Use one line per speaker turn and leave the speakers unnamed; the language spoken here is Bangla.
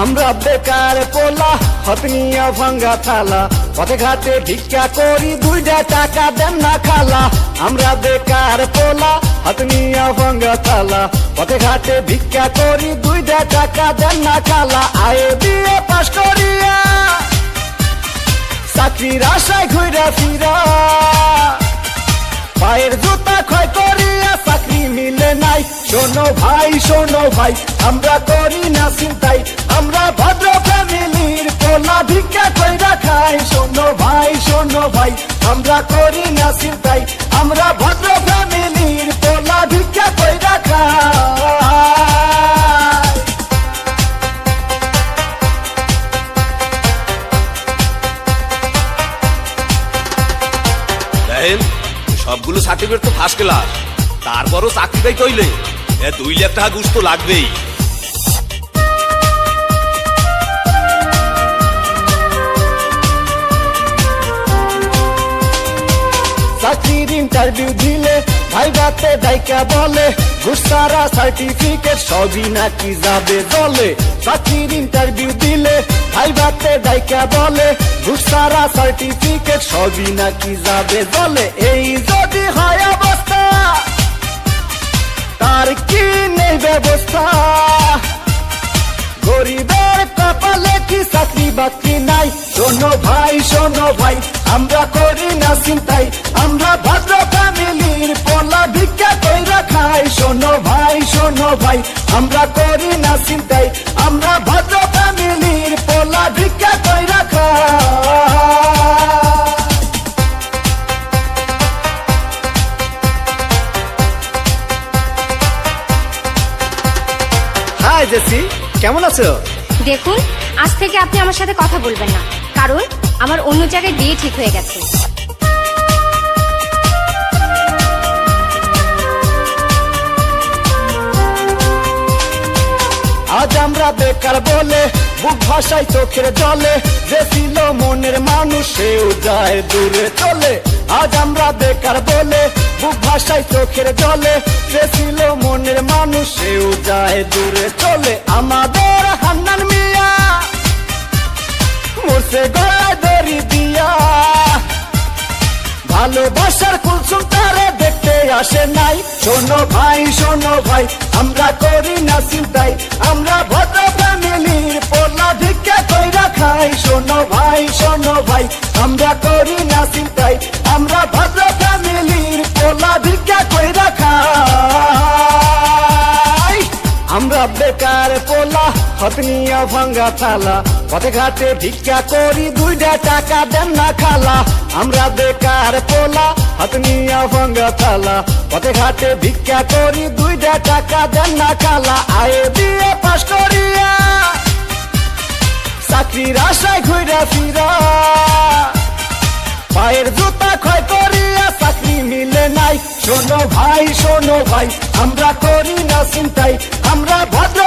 আমরা বেকার পোলা হতনিয়া ভাঙ্গা থালা পথে ঘাটে ভিক্ষা করি দুইটা টাকা দেন না খালা আমরা বেকার পোলা হতনিয়া ভাঙ্গা থালা পথে ঘাটে ভিক্ষা করি দুইটা টাকা দেন না খালা আয়ে বিয়ে পাশ করিয়া চাকরির আশায় ঘুরে ফিরা পায়ের জুতা ক্ষয় করিয়া চাকরি মিলে নাই শোনো ভাই আমরা করি না চিন্তাই আমরা ভদ্র ফ্যামিলির পোলা ভিক্ষা কইরা খাই শোনো ভাই আমরা করি না চিন্তাই আমরা ভদ্র ফ্যামিলির পোলা ভিক্ষা কইরা খাই
সবগুলো সার্টিফিকেট তো ফার্স্ট ক্লাস, তারপরও চাকরিটাই কইলে 2 লাখ টাকা ঘুষ তো লাগবেই।
চাকরির ইন্টারভিউ দিলে ভাইবাতে ডাইকা বলে ঘুষ ছাড়া সার্টিফিকেট সবই নাকি যাবে জলে চাকরির ইন্টারভিউ দিলে ভাইবাতে ডাইকা বলে ঘুষ ছাড়া সার্টিফিকেট সবই নাকি যাবে জলে এই যদি হয় অবস্থা তার কি নেই ব্যবস্থা গরিবের কপালে কি চাকরি বাকরি নাই শোনো ভাই আমরা করি না চিন্তাই আমরা ভদ্র ফ্যামিলির পোলা ভিক্ষা কইরা খাই শোনো ভাই আমরা করি না চিন্তাই আমরা ভদ্র ফ্যামিলির পোলা ভিক্ষা কইরা খাই। হাই জেসি, কেমন আছো?
দেখুন, আজ থেকে আপনি আমার সাথে কথা বলবেন না, কারণ আমার অন্য জায়গায় বিয়ে ঠিক হয়ে গেছে।
আজ আমরা বেকার বলে বুক ভাষায় চোখের জলে যে ছিল মনের মানুষ সেও যায় দূরে চলে আজ আমরা বেকার বলে বুক ভাষায় চোখের জলে যে ছিল মনের মানুষ সেও যায় দূরে চলে আমাদের হান্নান মিয়া মরছে গলায় দড়ি দিয়া ভালোবাসার কুলসুম তারে দেখতে আসে নাই শোনো ভাই আমরা করি না চিন্তাই আমরা ভদ্র ফ্যামিলির পোলা ভিক্ষা কইরা খাই শোনো ভাই আমরা করি না চিন্তাই আমরা ভদ্র ফ্যামিলির পোলা ভিক্ষা কইরা খাই আমরা বেকার পোলা হতনিয়া ভাঙ্গা থালা পথে ঘাটে ভিক্ষা করি দুইটা টাকা দেন না খালা আমরা বেকার পোলা হতনিয়া ভাঙ্গা থালা পথে ঘাটে ভিক্ষা করি দুইটা টাকা দেন না খালা আয়ে বিয়ে পাশ করিয়া চাকরির আশায় ঘুরে ফিরা পায়ের জুতা ক্ষয় করিয়া চাকরি মিলে নাই শোনো ভাই আমরা করি না চিন্তাই আমরা ভদ্র